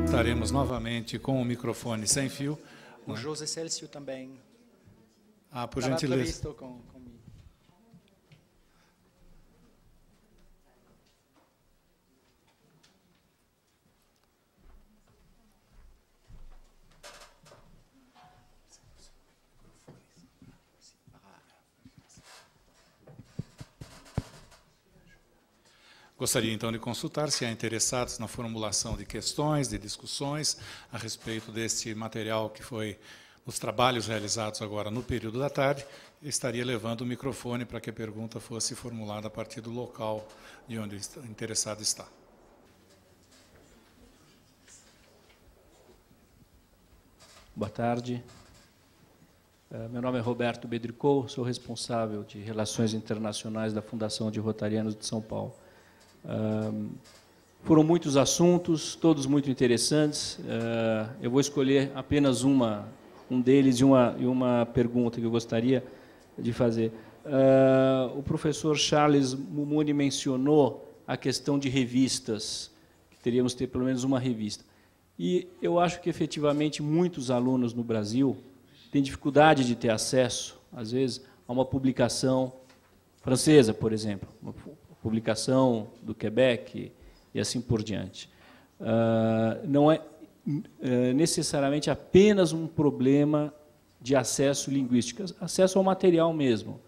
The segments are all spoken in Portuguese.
Voltaremos novamente com o microfone sem fio. O José Célcio também. Por gentileza. Comigo. Gostaria, então, de consultar se há interessados na formulação de questões, de discussões a respeito deste material que foi nos trabalhos realizados agora no período da tarde. Eu estaria levando o microfone para que a pergunta fosse formulada a partir do local de onde o interessado está. Boa tarde. Meu nome é Roberto Bedricou, sou responsável de Relações Internacionais da Fundação de Rotarianos de São Paulo. Foram muitos assuntos, todos muito interessantes. Eu vou escolher apenas um deles e uma pergunta que eu gostaria de fazer. O professor Charles Mumuni mencionou a questão de revistas, que teríamos que ter pelo menos uma revista. E eu acho que, efetivamente, muitos alunos no Brasil têm dificuldade de ter acesso, às vezes, a uma publicação francesa, por exemplo, uma publicação do Quebec e assim por diante. Não é necessariamente apenas um problema de acesso linguístico, acesso ao material mesmo.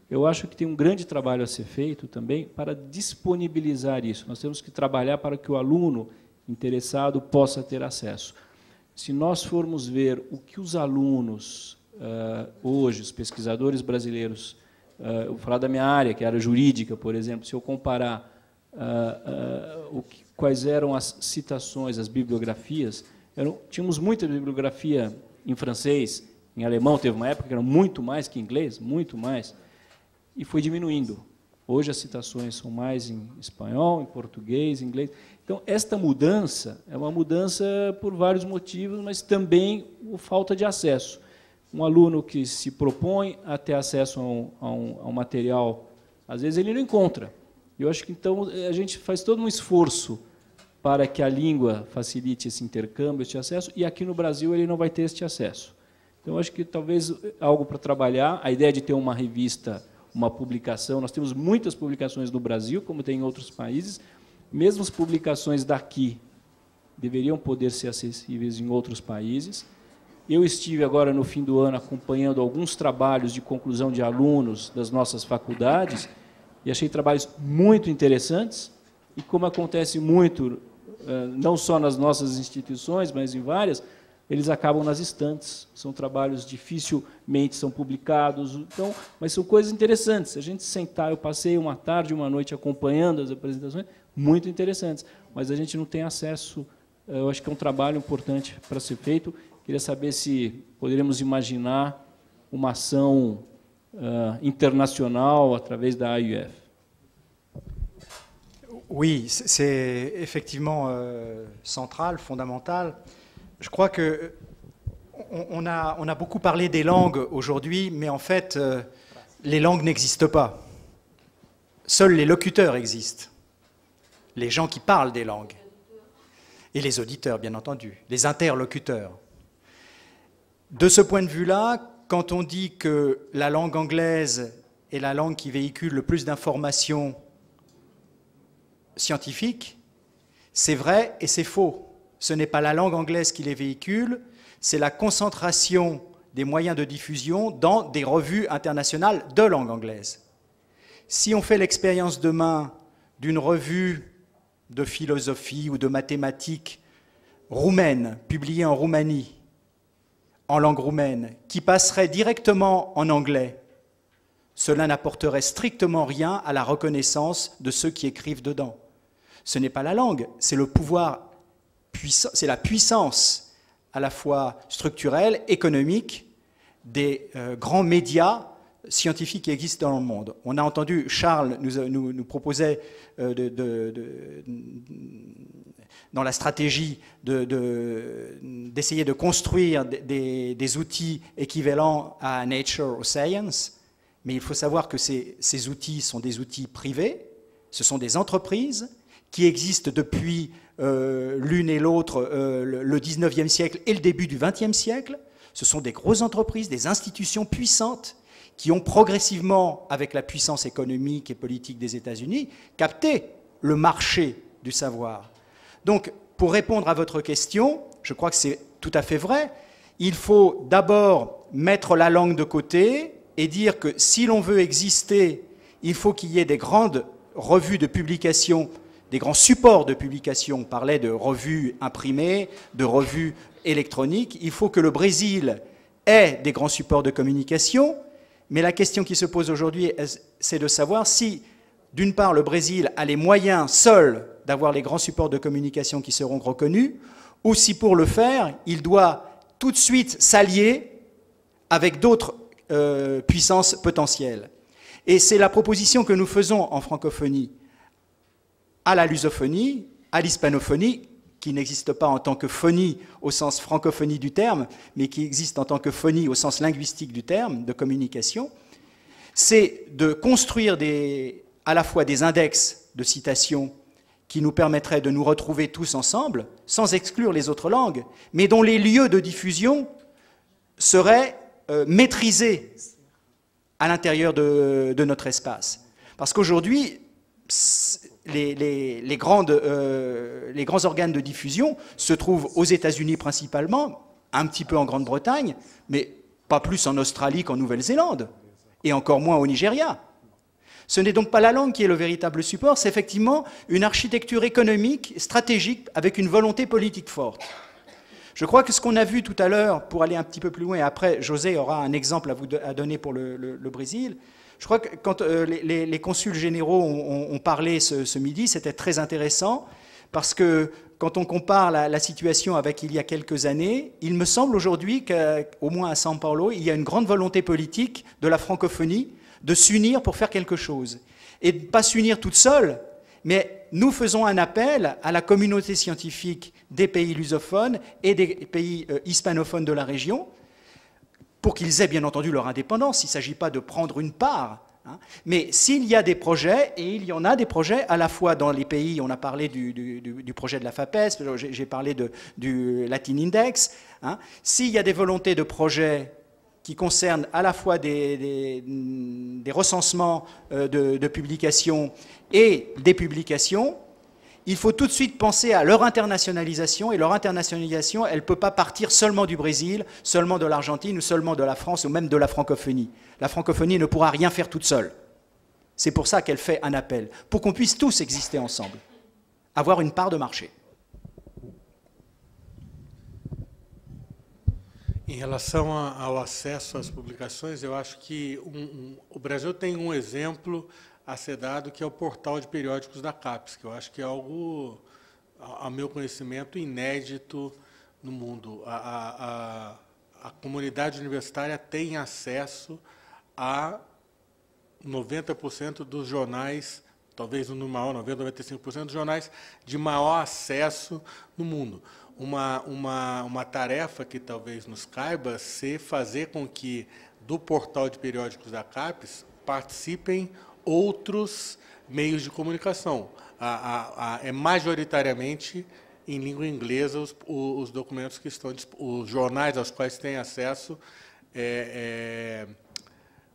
Eu acho que tem um grande trabalho a ser feito também para disponibilizar isso. Nós temos que trabalhar para que o aluno interessado possa ter acesso. Se nós formos ver o que os alunos, hoje, os pesquisadores brasileiros, eu vou falar da minha área, que é a área jurídica, por exemplo, se eu comparar quais eram as citações, as bibliografias, tínhamos muita bibliografia em francês, em alemão, teve uma época que era muito mais que em inglês, muito mais, e foi diminuindo. Hoje as citações são mais em espanhol, em português, em inglês. Então, esta mudança é uma mudança por vários motivos, mas também por falta de acesso. Um aluno que se propõe a ter acesso a um material, às vezes ele não encontra. Eu acho que, então, a gente faz todo um esforço para que a língua facilite esse intercâmbio, esse acesso, e aqui no Brasil ele não vai ter este acesso. Então, eu acho que talvez algo para trabalhar, a ideia de ter uma revista, uma publicação, nós temos muitas publicações no Brasil, como tem em outros países, mesmo as publicações daqui deveriam poder ser acessíveis em outros países. Eu estive agora, no fim do ano, acompanhando alguns trabalhos de conclusão de alunos das nossas faculdades e achei trabalhos muito interessantes e, como acontece muito, não só nas nossas instituições, mas em várias, eles acabam nas estantes. São trabalhos dificilmente são publicados, então, mas são coisas interessantes. Se a gente sentar, eu passei uma tarde, uma noite acompanhando as apresentações, muito interessantes, mas a gente não tem acesso. Eu acho que é um trabalho importante para ser feito. Queria saber se poderíamos imaginar uma ação internacional através da AUF. Oui, c'est effectivement central, fondamental. Je crois que on a beaucoup parlé des langues aujourd'hui, mais en fait, les langues n'existent pas. Seuls les locuteurs existent, les gens qui parlent des langues, et les auditeurs, bien entendu, les interlocuteurs. De ce point de vue-là, quand on dit que la langue anglaise est la langue qui véhicule le plus d'informations scientifiques, c'est vrai et c'est faux. Ce n'est pas la langue anglaise qui les véhicule, c'est la concentration des moyens de diffusion dans des revues internationales de langue anglaise. Si on fait l'expérience demain d'une revue de philosophie ou de mathématiques roumaine, publiée en Roumanie, en langue roumaine, qui passerait directement en anglais, cela n'apporterait strictement rien à la reconnaissance de ceux qui écrivent dedans. Ce n'est pas la langue, c'est le pouvoir puissant, c'est la puissance à la fois structurelle, économique, des grands médias scientifiques qui existent dans le monde. On a entendu, Charles nous proposait dans la stratégie d'essayer de construire des outils équivalents à Nature ou Science, mais il faut savoir que ces outils sont des outils privés, ce sont des entreprises qui existent depuis l'une et l'autre le 19e siècle et le début du 20e siècle. Ce sont des grosses entreprises, des institutions puissantes qui ont progressivement, avec la puissance économique et politique des États-Unis, capté le marché du savoir. Donc, pour répondre à votre question, je crois que c'est tout à fait vrai. Il faut d'abord mettre la langue de côté et dire que si l'on veut exister, il faut qu'il y ait des grandes revues de publication, des grands supports de publication. On parlait de revues imprimées, de revues électroniques. Il faut que le Brésil ait des grands supports de communication. Mais la question qui se pose aujourd'hui, c'est de savoir si, d'une part, le Brésil a les moyens seuls d'avoir les grands supports de communication qui seront reconnus, ou si pour le faire, il doit tout de suite s'allier avec d'autres puissances potentielles. Et c'est la proposition que nous faisons en francophonie à la lusophonie, à l'hispanophonie, qui n'existe pas en tant que phonie au sens francophonie du terme, mais qui existe en tant que phonie au sens linguistique du terme, de communication, c'est de construire à la fois des index de citation qui nous permettraient de nous retrouver tous ensemble, sans exclure les autres langues, mais dont les lieux de diffusion seraient maîtrisés à l'intérieur de notre espace. Parce qu'aujourd'hui, les grands organes de diffusion se trouvent aux États-Unis principalement, un petit peu en Grande-Bretagne, mais pas plus en Australie qu'en Nouvelle-Zélande, et encore moins au Nigeria. Ce n'est donc pas la langue qui est le véritable support, c'est effectivement une architecture économique, stratégique, avec une volonté politique forte. Je crois que ce qu'on a vu tout à l'heure, pour aller un petit peu plus loin, et après José aura un exemple à donner pour le Brésil, je crois que quand les consuls généraux ont parlé ce midi, c'était très intéressant, parce que quand on compare la situation avec il y a quelques années, il me semble aujourd'hui qu'au moins à São Paulo, il y a une grande volonté politique de la francophonie de s'unir pour faire quelque chose. Et de ne pas s'unir toute seule, mais nous faisons un appel à la communauté scientifique des pays lusophones et des pays hispanophones de la région, pour qu'ils aient bien entendu leur indépendance. Il ne s'agit pas de prendre une part. Mais s'il y a des projets, et il y en a des projets à la fois dans les pays, on a parlé du projet de la FAPES, j'ai parlé du Latin Index, s'il y a des volontés de projets qui concernent à la fois des recensements de publications et des publications, il faut tout de suite penser à leur internationalisation, et leur internationalisation, elle ne peut pas partir seulement du Brésil, seulement de l'Argentine, ou seulement de la France, ou même de la francophonie. La francophonie ne pourra rien faire toute seule. C'est pour ça qu'elle fait un appel, pour qu'on puisse tous exister ensemble, avoir une part de marché. Em relação ao acesso às publicações, eu acho que o Brasil tem um exemplo a ser dado, que é o portal de periódicos da CAPES, que eu acho que é algo, a meu conhecimento, inédito no mundo. A comunidade universitária tem acesso a 90% dos jornais, talvez no maior, 90%, 95% dos jornais de maior acesso no mundo. Uma tarefa que talvez nos caiba ser fazer com que, do portal de periódicos da CAPES, participem outros meios de comunicação. É majoritariamente em língua inglesa os documentos que estão, os jornais aos quais tem acesso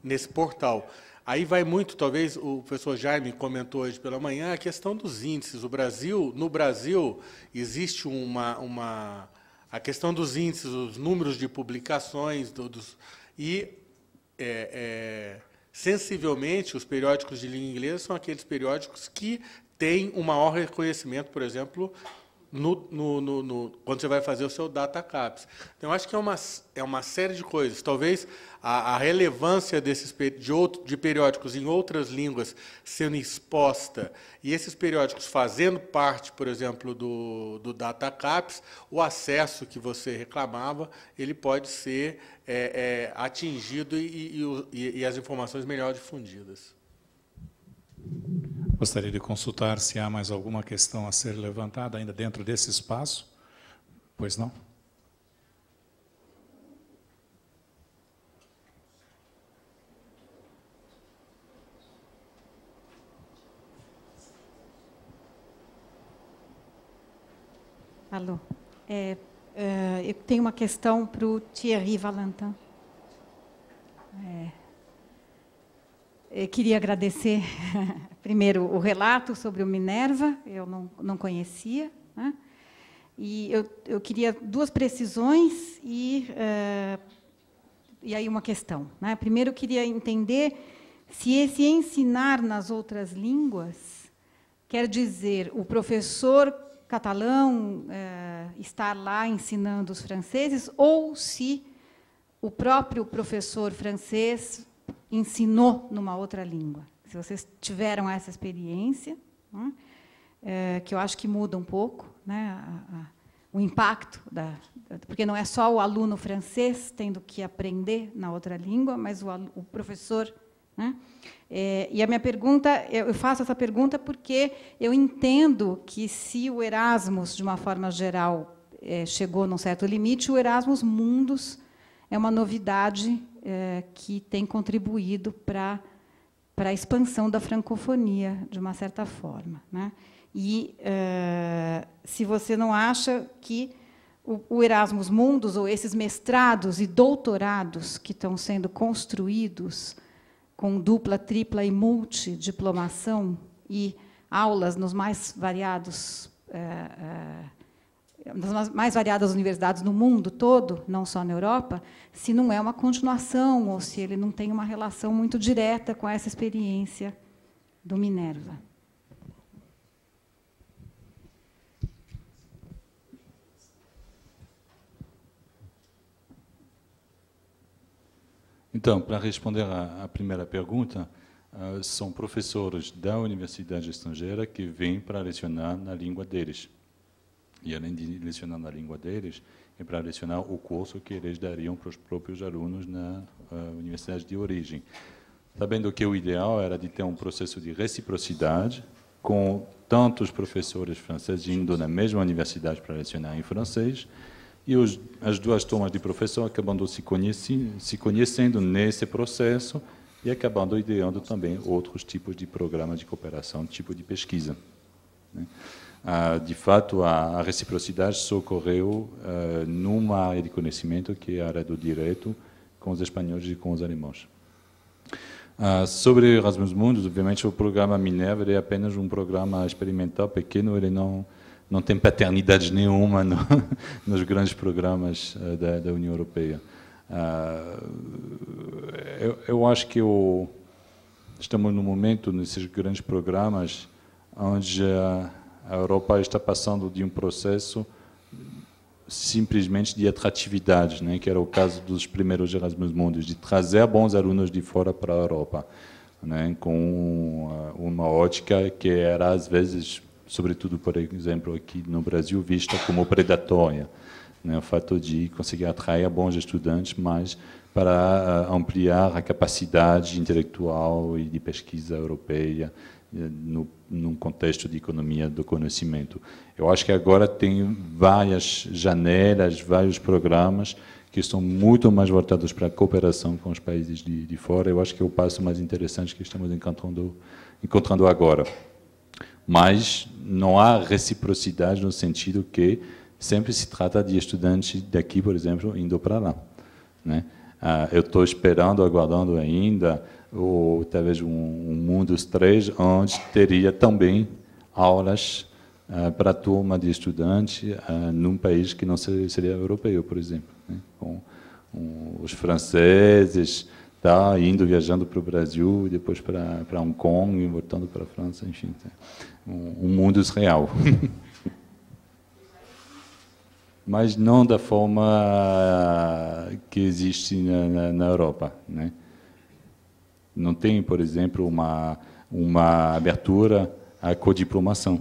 nesse portal. Aí vai muito, talvez o professor Jaime comentou hoje pela manhã, a questão dos índices. No Brasil, existe a questão dos índices, os números de publicações, sensivelmente, os periódicos de língua inglesa são aqueles periódicos que têm um maior reconhecimento, por exemplo, quando você vai fazer o seu data CAPES. Então, eu acho que é uma série de coisas. Talvez a relevância de periódicos em outras línguas sendo exposta, e esses periódicos fazendo parte, por exemplo, do data CAPES, o acesso que você reclamava, ele pode ser atingido e as informações melhor difundidas. Gostaria de consultar se há mais alguma questão a ser levantada ainda dentro desse espaço. Pois não? Alô. Eu tenho uma questão para o Thierry Valentin. Eu queria agradecer, primeiro, o relato sobre o Minerva, eu não conhecia, né? E eu queria duas precisões e aí uma questão, né? Primeiro, eu queria entender se esse ensinar nas outras línguas quer dizer o professor catalão estar lá ensinando os franceses, ou se o próprio professor francês ensinou numa outra língua. Se vocês tiveram essa experiência, né, que eu acho que muda um pouco, né, o impacto porque não é só o aluno francês tendo que aprender na outra língua, mas o professor, né? E a minha pergunta, eu faço essa pergunta porque eu entendo que, se o Erasmus, de uma forma geral, chegou num certo limite, o Erasmus Mundus é uma novidade que tem contribuído para a expansão da francofonia, de uma certa forma, né? E se você não acha que o Erasmus Mundus, ou esses mestrados e doutorados que estão sendo construídos com dupla, tripla e multidiplomação e aulas nos mais variados, nas mais variadas universidades no mundo todo, não só na Europa, se não é uma continuação, ou se ele não tem uma relação muito direta com essa experiência do Minerva. Então, para responder à primeira pergunta, são professores da universidade estrangeira que vêm para lecionar na língua deles. E, além de lecionar na língua deles, é para lecionar o curso que eles dariam para os próprios alunos na universidade de origem. Sabendo que o ideal era de ter um processo de reciprocidade, com tantos professores franceses indo na mesma universidade para lecionar em francês, e as duas turmas de professor acabando se conhecendo nesse processo e acabando ideando também outros tipos de programas de cooperação, tipo de pesquisa, né? De fato, a reciprocidade só ocorreu numa área de conhecimento, que é a área do direito, com os espanhóis e com os alemães. Sobre Erasmus Mundus, obviamente, o programa Minerva é apenas um programa experimental pequeno, ele não tem paternidade nenhuma nos grandes programas da União Europeia. Eu acho que estamos num momento, nesses grandes programas, onde a Europa está passando de um processo simplesmente de atratividade, né, que era o caso dos primeiros Erasmus Mundus, de trazer bons alunos de fora para a Europa, né, com uma ótica que era, às vezes, sobretudo, por exemplo, aqui no Brasil, vista como predatória, né? O fato de conseguir atrair bons estudantes, mas para ampliar a capacidade intelectual e de pesquisa europeia num contexto de economia do conhecimento. Eu acho que agora tem várias janelas, vários programas que estão muito mais voltados para a cooperação com os países de fora. Eu acho que é o passo mais interessante que estamos encontrando agora. Mas não há reciprocidade no sentido que sempre se trata de estudantes daqui, por exemplo, indo para lá, né? Eu estou esperando, aguardando ainda, talvez um Mundus 3, onde teria também aulas para a turma de estudantes num país que não seria europeu, por exemplo, né? Com os franceses, viajando para o Brasil, e depois para Hong Kong, e voltando para a França, enfim, um mundo real. Mas não da forma que existe na Europa, né? Não tem, por exemplo, uma abertura à codiplomação.